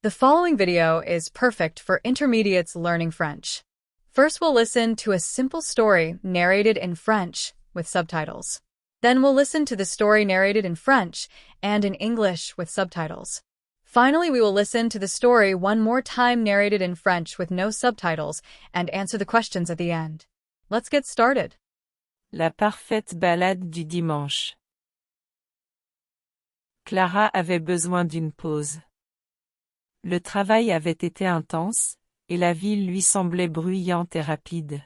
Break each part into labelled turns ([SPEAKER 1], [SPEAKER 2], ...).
[SPEAKER 1] The following video is perfect for intermediates learning French. First, we'll listen to a simple story narrated in French with subtitles. Then we'll listen to the story narrated in French and in English with subtitles. Finally, we will listen to the story one more time narrated in French with no subtitles and answer the questions at the end. Let's get started.
[SPEAKER 2] La parfaite balade du dimanche. Clara avait besoin d'une pause. Le travail avait été intense, et la ville lui semblait bruyante et rapide.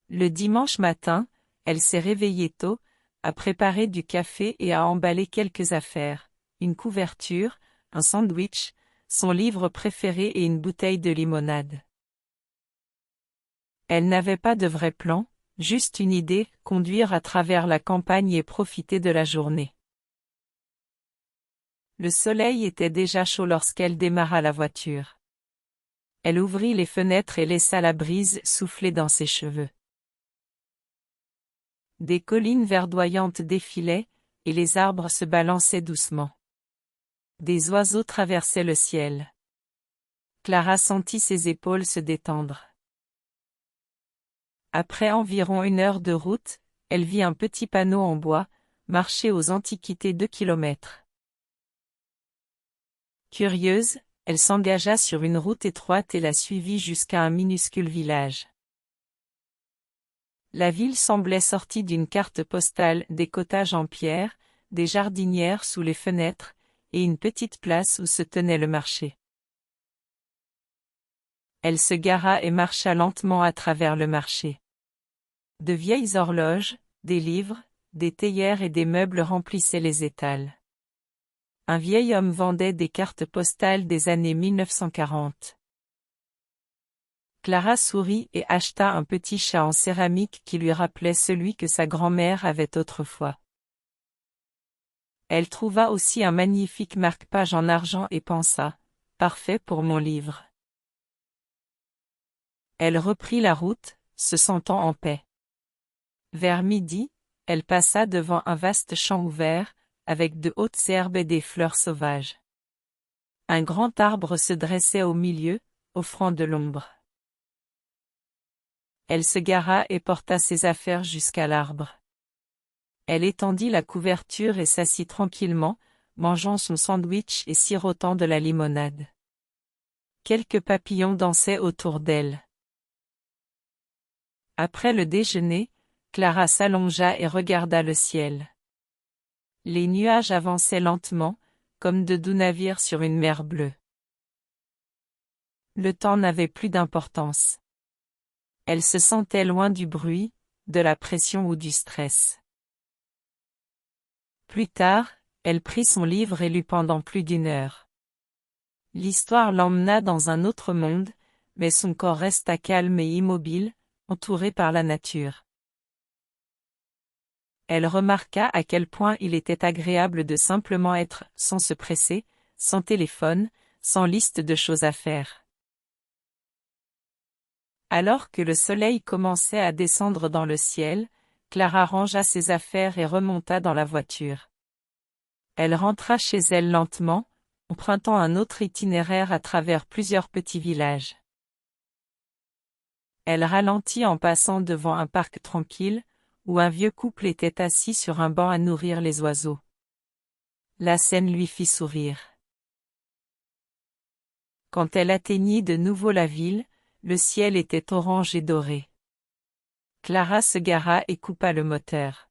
[SPEAKER 2] Le dimanche matin, elle s'est réveillée tôt, a préparé du café et a emballé quelques affaires, une couverture, un sandwich, son livre préféré et une bouteille de limonade. Elle n'avait pas de vrai plan, juste une idée, conduire à travers la campagne et profiter de la journée. Le soleil était déjà chaud lorsqu'elle démarra la voiture. Elle ouvrit les fenêtres et laissa la brise souffler dans ses cheveux. Des collines verdoyantes défilaient, et les arbres se balançaient doucement. Des oiseaux traversaient le ciel. Clara sentit ses épaules se détendre. Après environ 1 heure de route, elle vit un petit panneau en bois, marcher aux antiquités 2 kilomètres. Curieuse, elle s'engagea sur une route étroite et la suivit jusqu'à un minuscule village. La ville semblait sortie d'une carte postale, des cottages en pierre, des jardinières sous les fenêtres, et une petite place où se tenait le marché. Elle se gara et marcha lentement à travers le marché. De vieilles horloges, des livres, des théières et des meubles remplissaient les étals. Un vieil homme vendait des cartes postales des années 1940. Clara sourit et acheta un petit chat en céramique qui lui rappelait celui que sa grand-mère avait autrefois. Elle trouva aussi un magnifique marque-page en argent et pensa « Parfait pour mon livre ». Elle reprit la route, se sentant en paix. Vers midi, elle passa devant un vaste champ ouvert, avec de hautes herbes et des fleurs sauvages. Un grand arbre se dressait au milieu, offrant de l'ombre. Elle se gara et porta ses affaires jusqu'à l'arbre. Elle étendit la couverture et s'assit tranquillement, mangeant son sandwich et sirotant de la limonade. Quelques papillons dansaient autour d'elle. Après le déjeuner, Clara s'allongea et regarda le ciel. Les nuages avançaient lentement, comme de doux navires sur une mer bleue. Le temps n'avait plus d'importance. Elle se sentait loin du bruit, de la pression ou du stress. Plus tard, elle prit son livre et lut pendant plus d'1 heure. L'histoire l'emmena dans un autre monde, mais son corps resta calme et immobile, entouré par la nature. Elle remarqua à quel point il était agréable de simplement être, sans se presser, sans téléphone, sans liste de choses à faire. Alors que le soleil commençait à descendre dans le ciel, Clara rangea ses affaires et remonta dans la voiture. Elle rentra chez elle lentement, empruntant un autre itinéraire à travers plusieurs petits villages. Elle ralentit en passant devant un parc tranquille, où un vieux couple était assis sur un banc à nourrir les oiseaux. La scène lui fit sourire. Quand elle atteignit de nouveau la ville, le ciel était orange et doré. Clara se gara et coupa le moteur.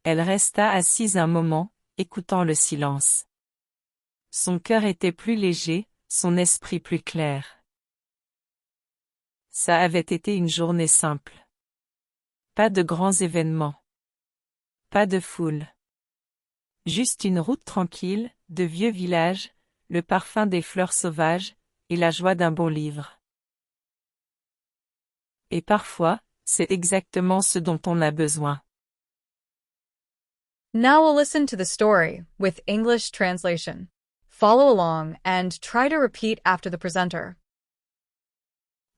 [SPEAKER 2] Elle resta assise un moment, écoutant le silence. Son cœur était plus léger, son esprit plus clair. Ça avait été une journée simple. Pas de grands événements. Pas de foule. Juste une route tranquille, de vieux villages, le parfum des fleurs sauvages, et la joie d'un bon livre. Et parfois, c'est exactement ce dont on a besoin.
[SPEAKER 1] Now we'll listen to the story with English translation. Follow along and try to repeat after the presenter.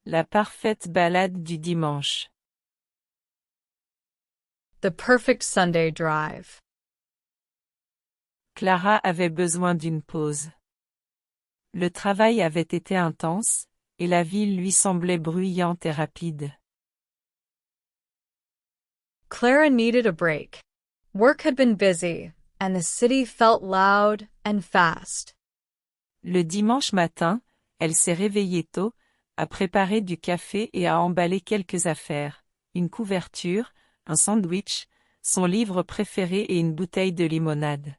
[SPEAKER 2] La parfaite balade du dimanche.
[SPEAKER 1] The perfect Sunday drive.
[SPEAKER 2] Clara avait besoin d'une pause. Le travail avait été intense, et la ville lui semblait bruyante et rapide.
[SPEAKER 1] Clara needed a break. Work had been busy, and the city felt loud and fast.
[SPEAKER 2] Le dimanche matin, elle s'est réveillée tôt, a préparé du café et a emballé quelques affaires, une couverture, un sandwich, son livre préféré et une bouteille de limonade.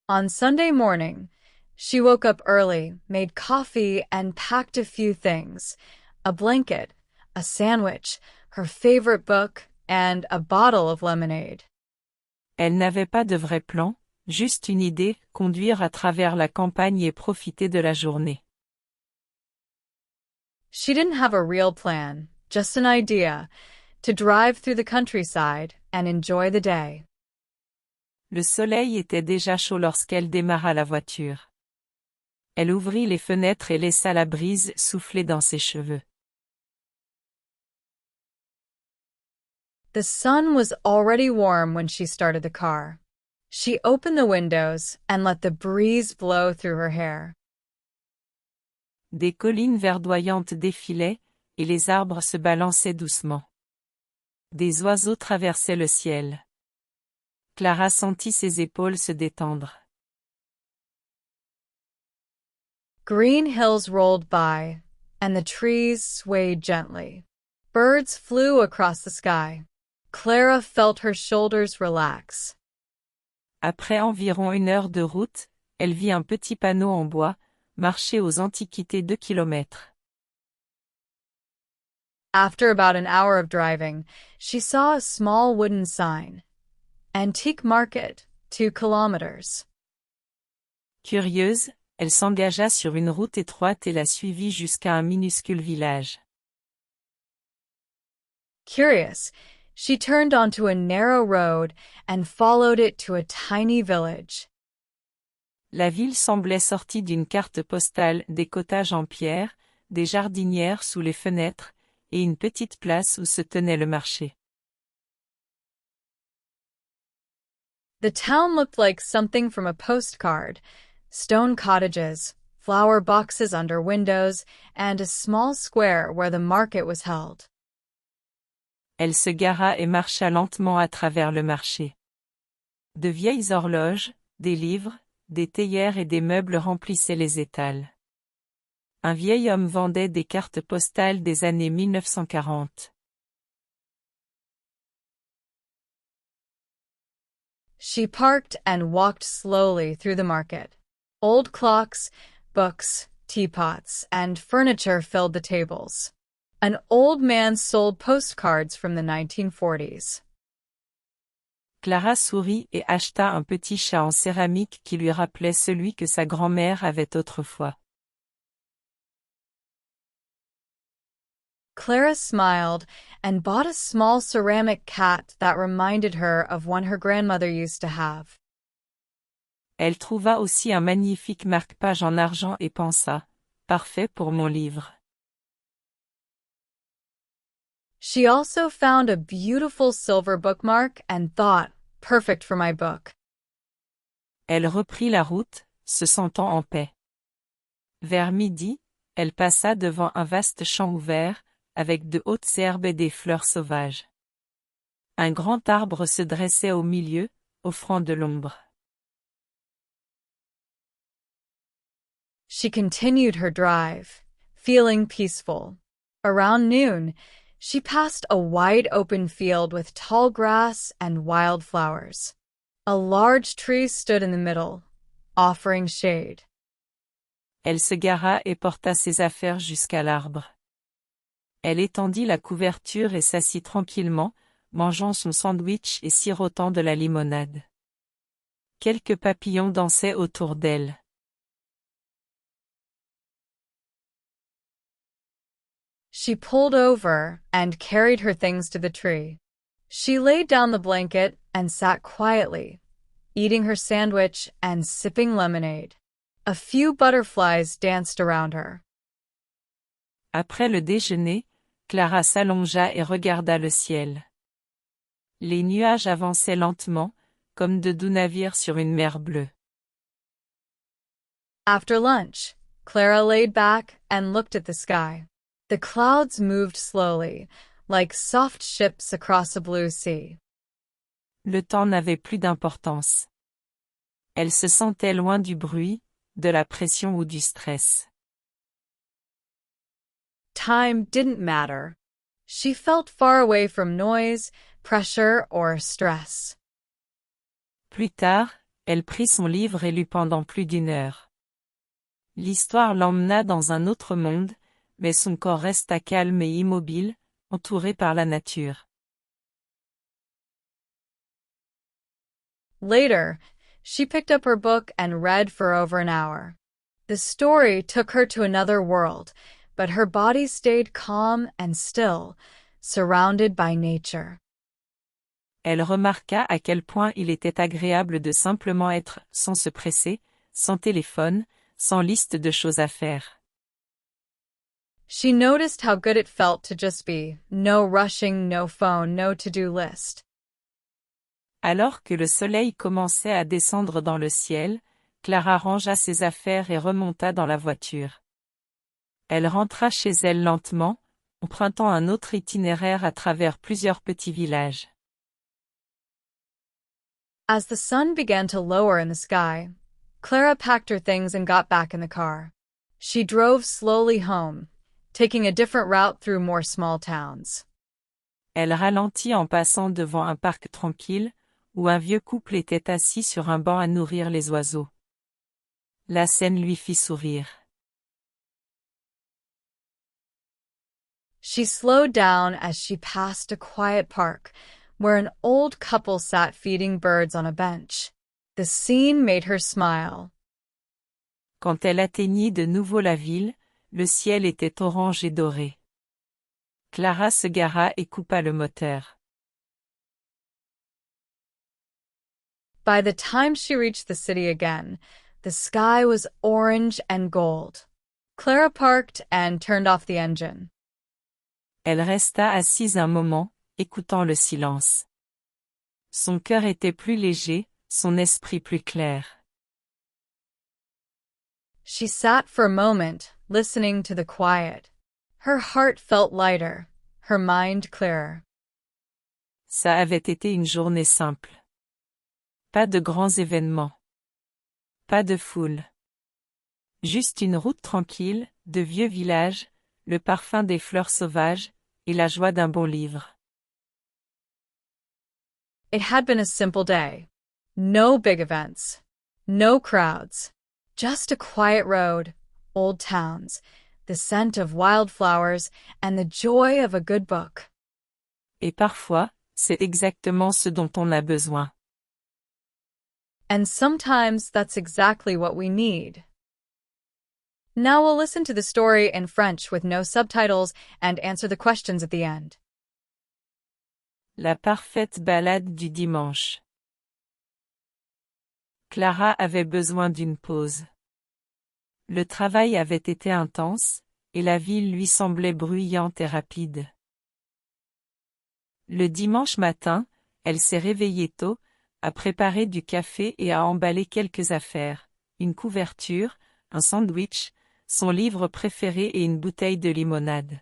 [SPEAKER 1] On Sunday morning, she woke up early, made coffee, and packed a few things: a blanket, a sandwich, her favorite book, and a bottle of lemonade.
[SPEAKER 2] Elle n'avait pas de vrai plan, juste une idée, conduire à travers la campagne et profiter de la journée.
[SPEAKER 1] She didn't have a real plan, just an idea, to drive through the countryside and enjoy the day.
[SPEAKER 2] Le soleil était déjà chaud lorsqu'elle démarra la voiture. Elle ouvrit les fenêtres et laissa la brise souffler dans ses cheveux.
[SPEAKER 1] The sun was already warm when she started the car. She opened the windows and let the breeze blow through her hair.
[SPEAKER 2] Des collines verdoyantes défilaient, et les arbres se balançaient doucement. Des oiseaux traversaient le ciel. Clara sentit ses épaules se détendre.
[SPEAKER 1] Green hills rolled by, and the trees swayed gently. Birds flew across the sky. Clara felt her shoulders relax.
[SPEAKER 2] Après environ 1 heure de route, elle vit un petit panneau en bois, marcher aux antiquités 2 kilomètres.
[SPEAKER 1] After about an hour of driving, she saw a small wooden sign. Antique Market, 2 kilometers.
[SPEAKER 2] Curieuse, elle s'engagea sur une route étroite et la suivit jusqu'à un minuscule village.
[SPEAKER 1] Curious, she turned onto a narrow road and followed it to a tiny village.
[SPEAKER 2] La ville semblait sortie d'une carte postale, des cottages en pierre, des jardinières sous les fenêtres, et une petite place où se tenait le marché.
[SPEAKER 1] The town looked like something from a postcard: stone cottages, flower boxes under windows, and a small square where the market was held.
[SPEAKER 2] Elle se gara et marcha lentement à travers le marché. De vieilles horloges, des livres, des théières et des meubles remplissaient les étals. Un vieil homme vendait des cartes postales des années 1940.
[SPEAKER 1] She parked and walked slowly through the market. Old clocks, books, teapots, and furniture filled the tables. An old man sold postcards from the 1940s.
[SPEAKER 2] Clara sourit et acheta un petit chat en céramique qui lui rappelait celui que sa grand-mère avait autrefois.
[SPEAKER 1] Clara smiled and bought a small ceramic cat that reminded her of one her grandmother used to have.
[SPEAKER 2] Elle trouva aussi un magnifique marque-page en argent et pensa, « Parfait pour mon livre ».
[SPEAKER 1] She also found a beautiful silver bookmark and thought, perfect for my book.
[SPEAKER 2] Elle reprit la route, se sentant en paix. Vers midi, elle passa devant un vaste champ ouvert, avec de hautes herbes et des fleurs sauvages. Un grand arbre se dressait au milieu, offrant de l'ombre.
[SPEAKER 1] She continued her drive, feeling peaceful. Around noon, she passed a wide open field with tall grass and wild flowers. A large tree stood in the middle, offering shade.
[SPEAKER 2] Elle se gara et porta ses affaires jusqu'à l'arbre. Elle étendit la couverture et s'assit tranquillement, mangeant son sandwich et sirotant de la limonade. Quelques papillons dansaient autour d'elle.
[SPEAKER 1] She pulled over and carried her things to the tree. She laid down the blanket and sat quietly, eating her sandwich and sipping lemonade. A few butterflies danced around her.
[SPEAKER 2] Après le déjeuner, Clara s'allongea et regarda le ciel. Les nuages avançaient lentement, comme de doux navires sur une mer bleue.
[SPEAKER 1] After lunch, Clara laid back and looked at the sky. The clouds moved slowly, like soft ships across a blue sea.
[SPEAKER 2] Le temps n'avait plus d'importance. Elle se sentait loin du bruit, de la pression ou du stress.
[SPEAKER 1] Time didn't matter. She felt far away from noise, pressure, or stress.
[SPEAKER 2] Plus tard, elle prit son livre et lut pendant plus d'une heure. L'histoire l'emmena dans un autre monde, mais son corps resta calme et immobile, entouré par la nature.
[SPEAKER 1] Later, she picked up her book and read for over an hour. The story took her to another world, but her body stayed calm and still, surrounded by nature.
[SPEAKER 2] Elle remarqua à quel point il était agréable de simplement être, sans se presser, sans téléphone, sans liste de choses à faire.
[SPEAKER 1] She noticed how good it felt to just be, no rushing, no phone, no to-do list.
[SPEAKER 2] Alors que le soleil commençait à descendre dans le ciel, Clara rangea ses affaires et remonta dans la voiture. Elle rentra chez elle lentement, empruntant un autre itinéraire à travers plusieurs petits villages.
[SPEAKER 1] As the sun began to lower in the sky, Clara packed her things and got back in the car. She drove slowly home, taking a different route through more small towns.
[SPEAKER 2] Elle ralentit en passant devant un parc tranquille, où un vieux couple était assis sur un banc à nourrir les oiseaux. La scène lui fit sourire.
[SPEAKER 1] She slowed down as she passed a quiet park, where an old couple sat feeding birds on a bench. The scene made her smile.
[SPEAKER 2] Quand elle atteignit de nouveau la ville, le ciel était orange et doré. Clara se gara et coupa le moteur.
[SPEAKER 1] By the time she reached the city again, the sky was orange and gold. Clara parked and turned off the engine.
[SPEAKER 2] Elle resta assise un moment, écoutant le silence. Son cœur était plus léger, son esprit plus clair.
[SPEAKER 1] She sat for a moment, listening to the quiet. Her heart felt lighter, her mind clearer.
[SPEAKER 2] Ça avait été une journée simple. Pas de grands événements. Pas de foule. Juste une route tranquille, de vieux villages, le parfum des fleurs sauvages, et la joie d'un bon livre.
[SPEAKER 1] It had been a simple day. No big events. No crowds. Just a quiet road, old towns, the scent of wildflowers, and the joy of a good book.
[SPEAKER 2] Et parfois, c'est exactement ce dont on a besoin.
[SPEAKER 1] And sometimes that's exactly what we need. Now we'll listen to the story in French with no subtitles and answer the questions at the end.
[SPEAKER 2] La parfaite balade du dimanche. Clara avait besoin d'une pause. Le travail avait été intense, et la ville lui semblait bruyante et rapide. Le dimanche matin, elle s'est réveillée tôt, a préparé du café et a emballé quelques affaires, une couverture, un sandwich, son livre préféré et une bouteille de limonade.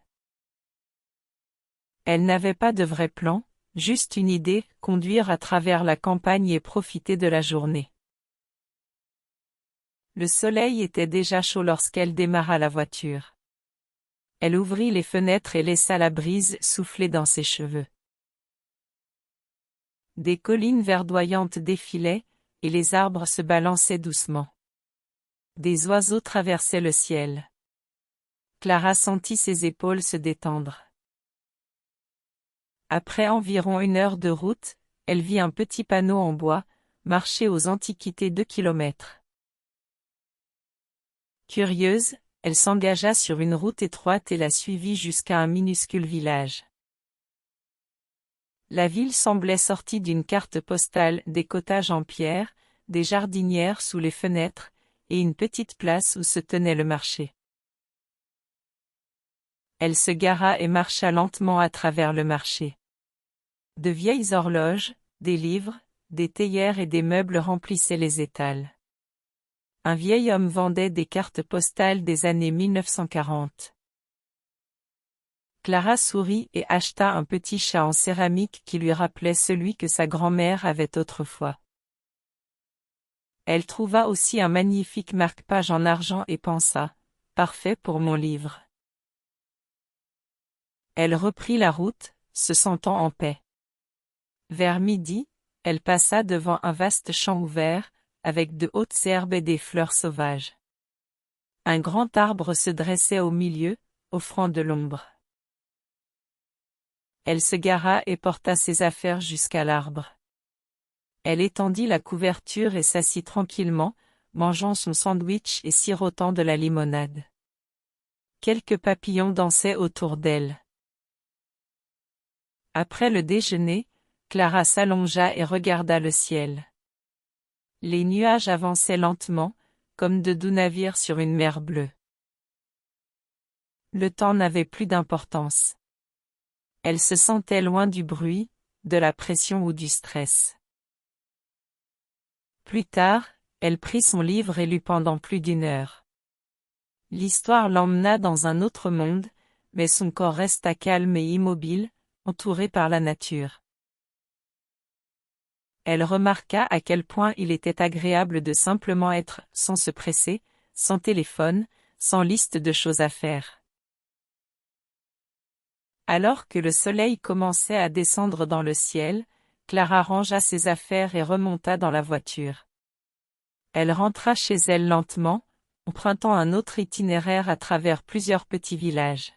[SPEAKER 2] Elle n'avait pas de vrai plan, juste une idée, conduire à travers la campagne et profiter de la journée. Le soleil était déjà chaud lorsqu'elle démarra la voiture. Elle ouvrit les fenêtres et laissa la brise souffler dans ses cheveux. Des collines verdoyantes défilaient, et les arbres se balançaient doucement. Des oiseaux traversaient le ciel. Clara sentit ses épaules se détendre. Après environ 1 heure de route, elle vit un petit panneau en bois, marcher aux antiquités 2 kilomètres. Curieuse, elle s'engagea sur une route étroite et la suivit jusqu'à un minuscule village. La ville semblait sortie d'une carte postale, des cottages en pierre, des jardinières sous les fenêtres, et une petite place où se tenait le marché. Elle se gara et marcha lentement à travers le marché. De vieilles horloges, des livres, des théières et des meubles remplissaient les étals. Un vieil homme vendait des cartes postales des années 1940. Clara sourit et acheta un petit chat en céramique qui lui rappelait celui que sa grand-mère avait autrefois. Elle trouva aussi un magnifique marque-page en argent et pensa, « Parfait pour mon livre. » Elle reprit la route, se sentant en paix. Vers midi, elle passa devant un vaste champ ouvert, avec de hautes herbes et des fleurs sauvages. Un grand arbre se dressait au milieu, offrant de l'ombre. Elle se gara et porta ses affaires jusqu'à l'arbre. Elle étendit la couverture et s'assit tranquillement, mangeant son sandwich et sirotant de la limonade. Quelques papillons dansaient autour d'elle. Après le déjeuner, Clara s'allongea et regarda le ciel. Les nuages avançaient lentement, comme de doux navires sur une mer bleue. Le temps n'avait plus d'importance. Elle se sentait loin du bruit, de la pression ou du stress. Plus tard, elle prit son livre et lut pendant plus d'une heure. L'histoire l'emmena dans un autre monde, mais son corps resta calme et immobile, entouré par la nature. Elle remarqua à quel point il était agréable de simplement être, sans se presser, sans téléphone, sans liste de choses à faire. Alors que le soleil commençait à descendre dans le ciel, Clara rangea ses affaires et remonta dans la voiture. Elle rentra chez elle lentement, empruntant un autre itinéraire à travers plusieurs petits villages.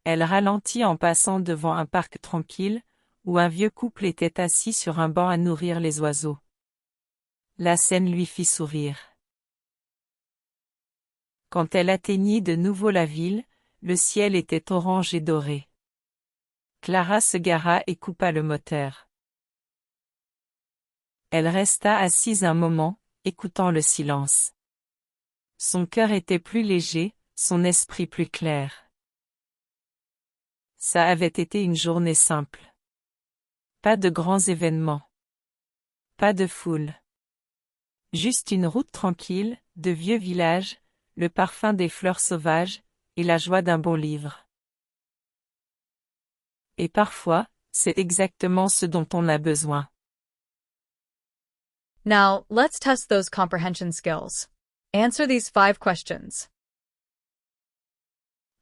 [SPEAKER 2] Elle ralentit en passant devant un parc tranquille, où un vieux couple était assis sur un banc à nourrir les oiseaux. La scène lui fit sourire. Quand elle atteignit de nouveau la ville, le ciel était orange et doré. Clara se gara et coupa le moteur. Elle resta assise un moment, écoutant le silence. Son cœur était plus léger, son esprit plus clair. Ça avait été une journée simple. Pas de grands événements. Pas de foule. Juste une route tranquille, de vieux villages, le parfum des fleurs sauvages, et la joie d'un bon livre. Et parfois, c'est exactement ce dont on a besoin.
[SPEAKER 1] Now, let's test those comprehension skills. Answer these 5 questions.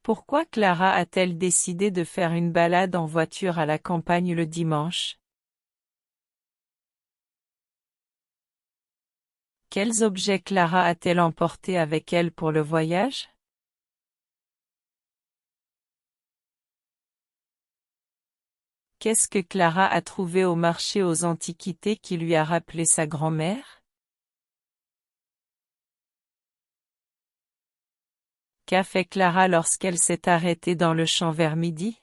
[SPEAKER 2] Pourquoi Clara a-t-elle décidé de faire une balade en voiture à la campagne le dimanche? Quels objets Clara a-t-elle emportés avec elle pour le voyage? Qu'est-ce que Clara a trouvé au marché aux antiquités qui lui a rappelé sa grand-mère? Qu'a fait Clara lorsqu'elle s'est arrêtée dans le champ vers midi?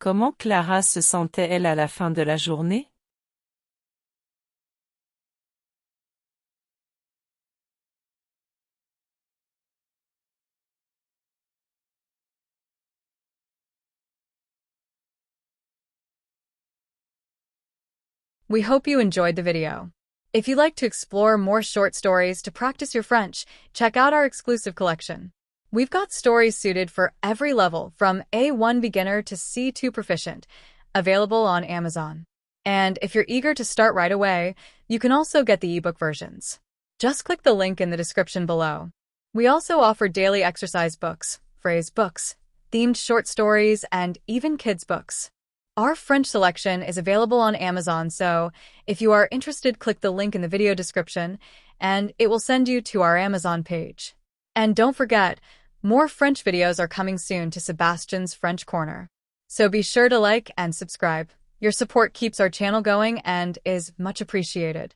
[SPEAKER 2] Comment Clara se sentait-elle à la fin de la journée?
[SPEAKER 1] We hope you enjoyed the video. If you'd like to explore more short stories to practice your French, check out our exclusive collection. We've got stories suited for every level, from A1 beginner to C2 proficient, available on Amazon. And if you're eager to start right away, you can also get the ebook versions. Just click the link in the description below. We also offer daily exercise books, phrase books, themed short stories, and even kids' books. Our French selection is available on Amazon, so if you are interested, click the link in the video description, and it will send you to our Amazon page. And don't forget, more French videos are coming soon to Sebastian's French Corner. So be sure to like and subscribe. Your support keeps our channel going and is much appreciated.